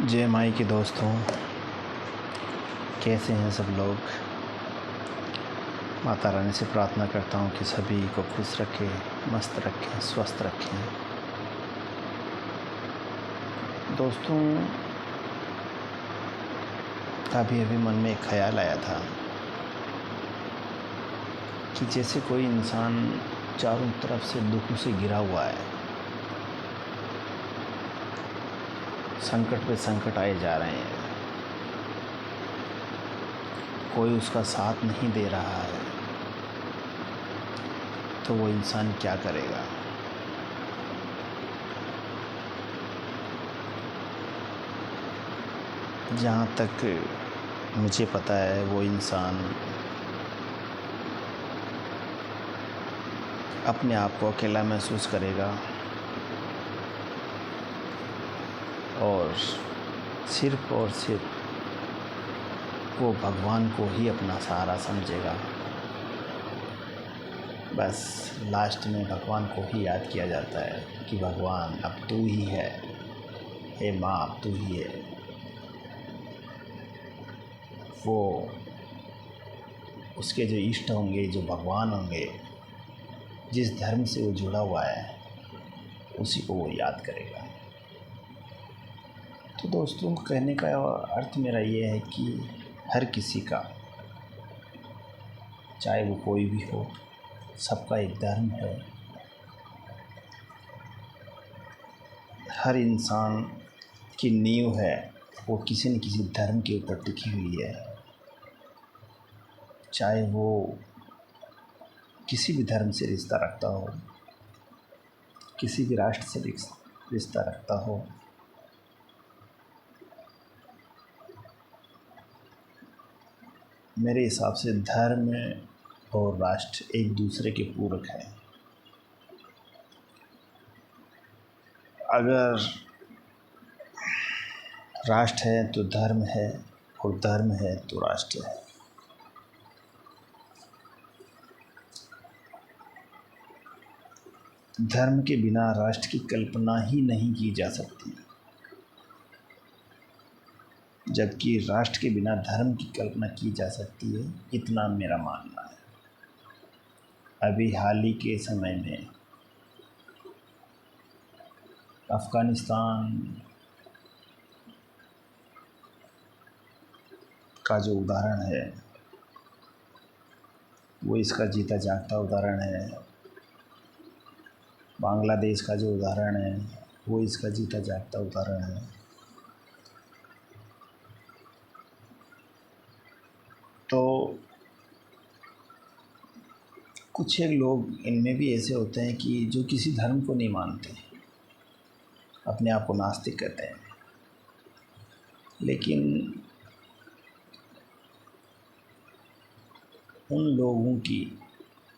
जय माई के दोस्तों, कैसे हैं सब लोग। माता रानी से प्रार्थना करता हूँ कि सभी को खुश रखें, मस्त रखें, स्वस्थ रखें। दोस्तों, अभी मन में एक ख्याल आया था कि जैसे कोई इंसान चारों तरफ से दुखों से घिरा हुआ है, संकट पे संकट आए जा रहे हैं, कोई उसका साथ नहीं दे रहा है, तो वो इंसान क्या करेगा। जहाँ तक मुझे पता है, वो इंसान अपने आप को अकेला महसूस करेगा और सिर्फ वो भगवान को ही अपना सहारा समझेगा। बस लास्ट में भगवान को ही याद किया जाता है कि भगवान अब तू ही है, हे माँ अब तू ही है। वो उसके जो इष्ट होंगे, जो भगवान होंगे, जिस धर्म से वो जुड़ा हुआ है, उसी को वो याद करेगा। तो दोस्तों, कहने का अर्थ मेरा ये है कि हर किसी का, चाहे वो कोई भी हो, सबका एक धर्म है। हर इंसान की नींव है, वो किसी न किसी धर्म के ऊपर टिकी हुई है। चाहे वो किसी भी धर्म से रिश्ता रखता हो, किसी भी राष्ट्र से रिश्ता रखता हो, मेरे हिसाब से धर्म और राष्ट्र एक दूसरे के पूरक हैं। अगर राष्ट्र है तो धर्म है, और धर्म है तो राष्ट्र है। धर्म के बिना राष्ट्र की कल्पना ही नहीं की जा सकती, जबकि राष्ट्र के बिना धर्म की कल्पना की जा सकती है, इतना मेरा मानना है। अभी हाल ही के समय में अफ़गानिस्तान का जो उदाहरण है, वो इसका जीता जागता उदाहरण है। बांग्लादेश का जो उदाहरण है, वो इसका जीता जागता उदाहरण है। तो कुछ एक लोग इनमें भी ऐसे होते हैं कि जो किसी धर्म को नहीं मानते, अपने आप को नास्तिक कहते हैं। लेकिन उन लोगों की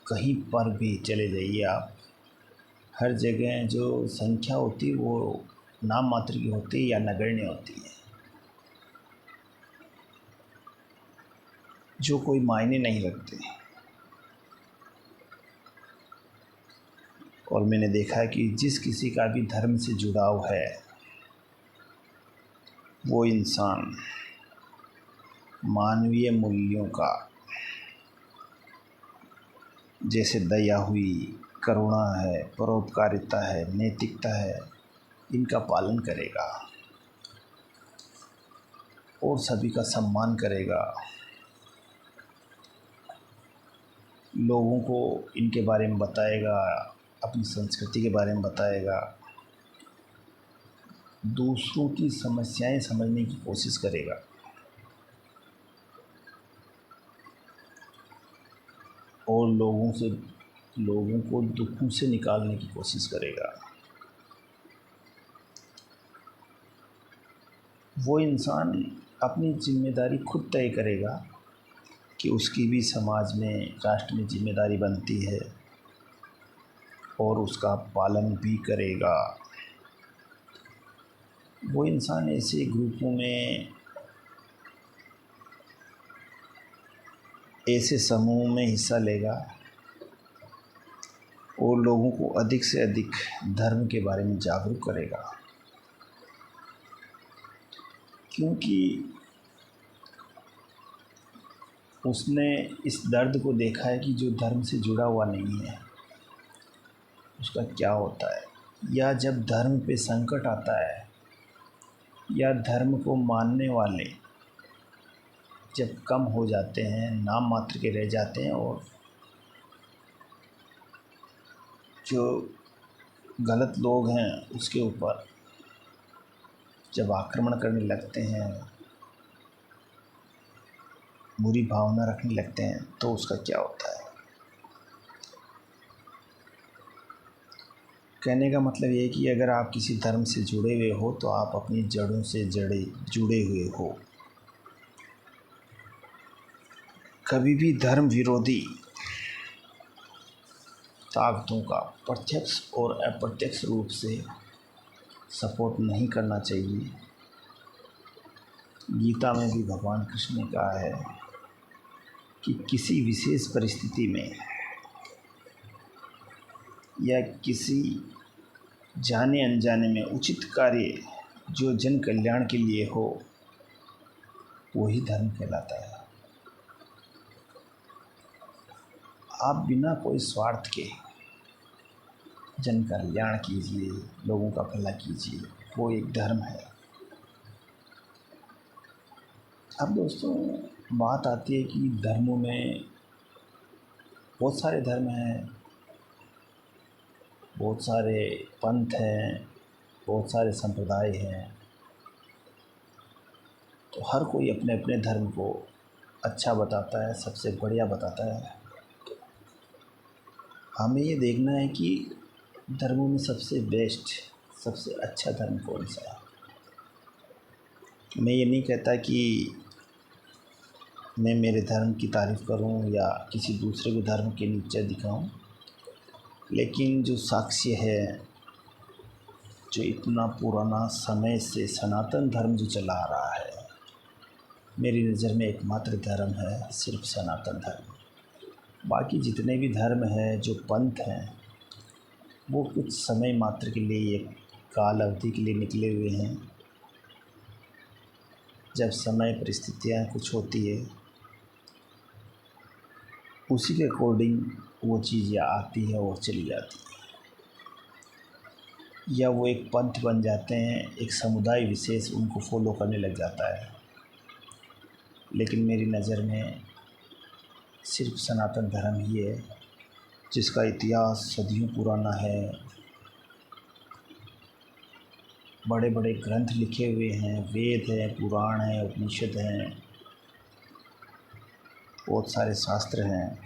कहीं पर भी चले जाइए आप, हर जगह जो संख्या होती है वो नाम मात्र की होती है या नगण्य होती है, जो कोई मायने नहीं रखते। और मैंने देखा है कि जिस किसी का भी धर्म से जुड़ाव है, वो इंसान मानवीय मूल्यों का, जैसे दया हुई, करुणा है, परोपकारिता है, नैतिकता है, इनका पालन करेगा और सभी का सम्मान करेगा। लोगों को इनके बारे में बताएगा, अपनी संस्कृति के बारे में बताएगा, दूसरों की समस्याएं समझने की कोशिश करेगा और लोगों को दुखों से निकालने की कोशिश करेगा। वो इंसान अपनी जिम्मेदारी खुद तय करेगा कि उसकी भी समाज में, राष्ट्र में जिम्मेदारी बनती है, और उसका पालन भी करेगा। वो इंसान ऐसे ग्रुपों में, ऐसे समूह में हिस्सा लेगा और लोगों को अधिक से अधिक धर्म के बारे में जागरूक करेगा। क्योंकि उसने इस दर्द को देखा है कि जो धर्म से जुड़ा हुआ नहीं है उसका क्या होता है, या जब धर्म पे संकट आता है या धर्म को मानने वाले जब कम हो जाते हैं, नाम मात्र के रह जाते हैं और जो गलत लोग हैं उसके ऊपर जब आक्रमण करने लगते हैं, बुरी भावना रखने लगते हैं, तो उसका क्या होता है। कहने का मतलब ये है कि अगर आप किसी धर्म से जुड़े हुए हो तो आप अपनी जड़ों से जुड़े हुए हो। कभी भी धर्म विरोधी ताकतों का प्रत्यक्ष और अप्रत्यक्ष रूप से सपोर्ट नहीं करना चाहिए। गीता में भी भगवान कृष्ण ने कहा है कि किसी विशेष परिस्थिति में या किसी जाने अनजाने में उचित कार्य जो जन कल्याण के लिए हो वही धर्म कहलाता है। आप बिना कोई स्वार्थ के जन कल्याण कीजिए, लोगों का भला कीजिए, वो एक धर्म है। अब दोस्तों बात आती है कि धर्मों में बहुत सारे धर्म हैं, बहुत सारे पंथ हैं, बहुत सारे संप्रदाय हैं। तो हर कोई अपने अपने धर्म को अच्छा बताता है, सबसे बढ़िया बताता है। हमें ये देखना है कि धर्मों में सबसे बेस्ट, सबसे अच्छा धर्म कौन सा है। मैं ये नहीं कहता कि मैं मेरे धर्म की तारीफ़ करूं या किसी दूसरे को धर्म के नीचे दिखाऊं, लेकिन जो साक्ष्य है, जो इतना पुराना समय से सनातन धर्म जो चला आ रहा है, मेरी नज़र में एकमात्र धर्म है सिर्फ सनातन धर्म। बाकी जितने भी धर्म हैं, जो पंथ हैं, वो कुछ समय मात्र के लिए, एक काल अवधि के लिए निकले हुए हैं। जब समय परिस्थितियाँ कुछ होती है उसी के अकॉर्डिंग वो चीज़ें आती है और चली जाती है, या वो एक पंथ बन जाते हैं, एक समुदाय विशेष उनको फॉलो करने लग जाता है। लेकिन मेरी नज़र में सिर्फ सनातन धर्म ही है जिसका इतिहास सदियों पुराना है। बड़े बड़े ग्रंथ लिखे हुए हैं, वेद हैं, पुराण हैं, उपनिषद हैं, बहुत सारे शास्त्र हैं।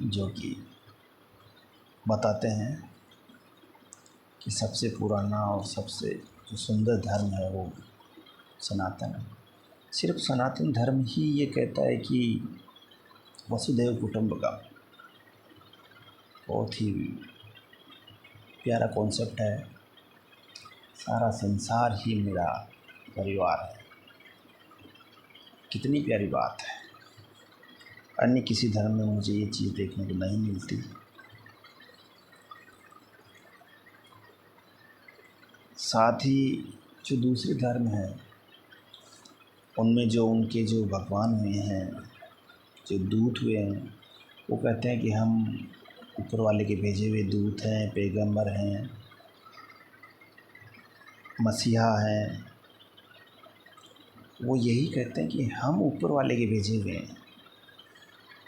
जो कि बताते हैं कि सबसे पुराना और सबसे जो सुंदर धर्म है वो सनातन है। सिर्फ सनातन धर्म ही ये कहता है कि वसुधैव कुटुंबकम, बहुत ही प्यारा कॉन्सेप्ट है। सारा संसार ही मेरा परिवार है। कितनी प्यारी बात है। अन्य किसी धर्म में मुझे ये चीज़ देखने को नहीं मिलती। साथ ही जो दूसरे धर्म हैं उनमें जो उनके जो भगवान हुए हैं, जो दूत हुए हैं, वो कहते हैं कि हम ऊपर वाले के भेजे हुए दूत हैं, पैगंबर हैं, मसीहा हैं। वो यही कहते हैं कि हम ऊपर वाले के भेजे हुए हैं,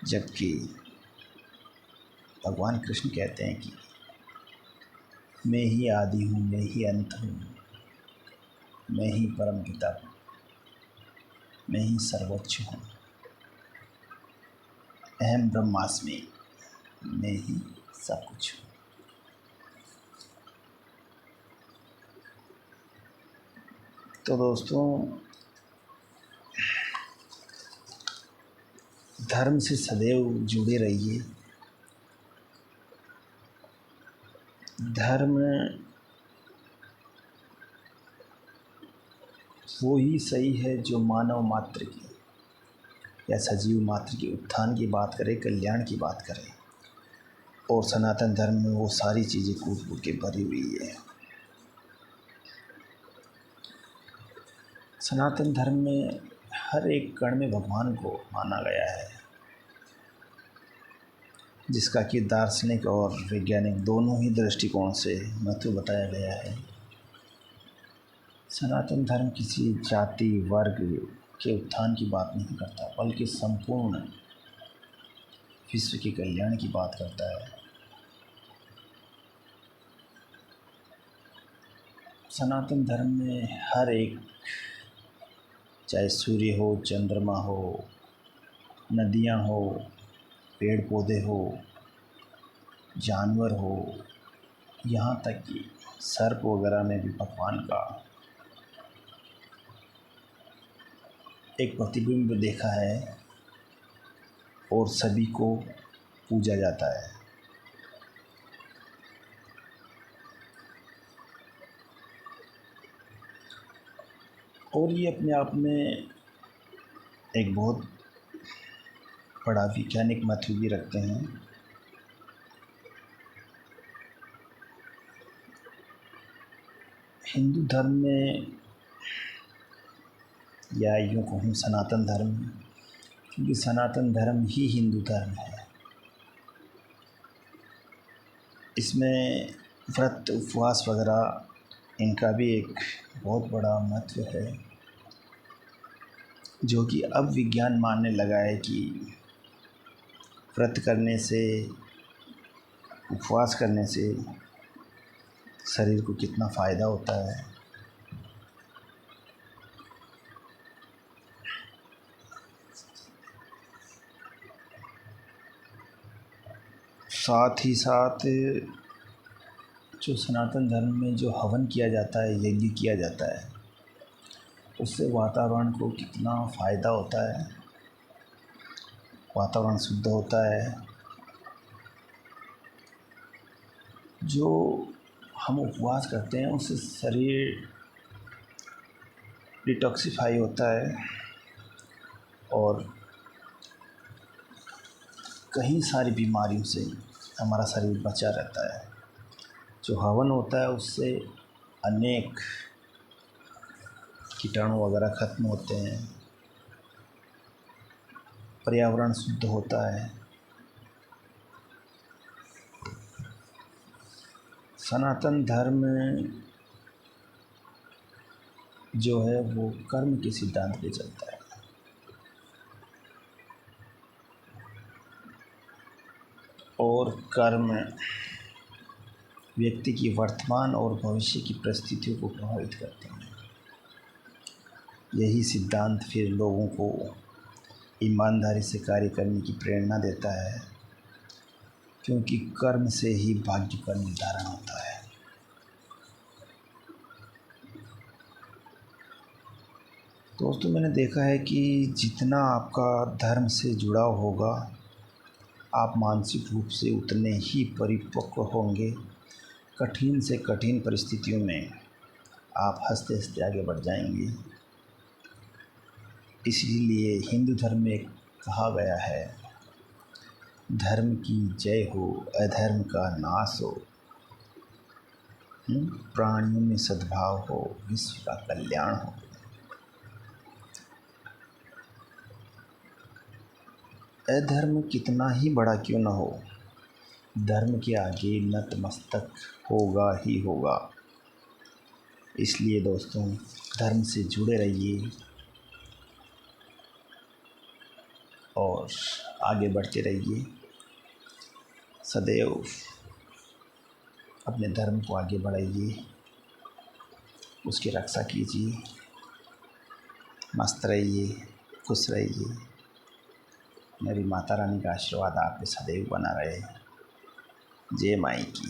जबकि भगवान कृष्ण कहते हैं कि मैं ही आदि हूँ, मैं ही अंत हूँ, मैं ही परम पिता हूँ, मैं ही सर्वोच्च हूँ, अहम ब्रह्मास्मि, मैं ही सब कुछ हूँ। तो दोस्तों धर्म से सदैव जुड़े रहिए। धर्म वो ही सही है जो मानव मात्र की या सजीव मात्र की उत्थान की बात करे, कल्याण की बात करे। और सनातन धर्म में वो सारी चीज़ें कूट कूट के भरी हुई है। सनातन धर्म में हर एक कण में भगवान को माना गया है, जिसका कि दार्शनिक और वैज्ञानिक दोनों ही दृष्टिकोण से महत्व बताया गया है। सनातन धर्म किसी जाति वर्ग के उत्थान की बात नहीं करता, बल्कि संपूर्ण विश्व के कल्याण की बात करता है। सनातन धर्म में हर एक, चाहे सूर्य हो, चंद्रमा हो, नदियाँ हो, पेड़ पौधे हो, जानवर हो, यहाँ तक कि सर्प वगैरह में भी भगवान का एक प्रतिबिंब देखा है और सभी को पूजा जाता है। और ये अपने आप में एक बहुत बड़ा वैज्ञानिक महत्व भी रखते हैं। हिंदू धर्म में, या यूँ कहूँ सनातन धर्म, क्योंकि सनातन धर्म ही हिंदू धर्म है, इसमें व्रत उपवास वगैरह इनका भी एक बहुत बड़ा महत्व है, जो कि अब विज्ञान मानने लगा है कि व्रत करने से, उपवास करने से शरीर को कितना फ़ायदा होता है। साथ ही साथ जो सनातन धर्म में जो हवन किया जाता है, यज्ञ किया जाता है, उससे वातावरण को कितना फ़ायदा होता है। वातावरण शुद्ध होता है। जो हम उपवास करते हैं उससे शरीर डिटॉक्सिफाई होता है और कई सारी बीमारियों से हमारा शरीर बचा रहता है। जो हवन होता है उससे अनेक कीटाणु वगैरह खत्म होते हैं, पर्यावरण शुद्ध होता है। सनातन धर्म जो है वो कर्म के सिद्धांत पे चलता है। और कर्म व्यक्ति की वर्तमान और भविष्य की परिस्थितियों को प्रभावित करते हैं। यही सिद्धांत फिर लोगों को ईमानदारी से कार्य करने की प्रेरणा देता है, क्योंकि कर्म से ही भाग्य का निर्धारण होता है। दोस्तों, मैंने देखा है कि जितना आपका धर्म से जुड़ाव होगा, आप मानसिक रूप से उतने ही परिपक्व होंगे। कठिन से कठिन परिस्थितियों में आप हंसते हंसते आगे बढ़ जाएंगे। इसीलिए हिंदू धर्म में कहा गया है, धर्म की जय हो, अधर्म का नाश हो, प्राणियों में सद्भाव हो, विश्व का कल्याण हो। अधर्म कितना ही बड़ा क्यों न हो, धर्म के आगे नतमस्तक होगा ही होगा। इसलिए दोस्तों, धर्म से जुड़े रहिए और आगे बढ़ते रहिए। सदैव अपने धर्म को आगे बढ़ाइए, उसकी रक्षा कीजिए, मस्त रहिए, खुश रहिए। मेरी माता रानी का आशीर्वाद आप पे सदैव बना रहे। जय माई की।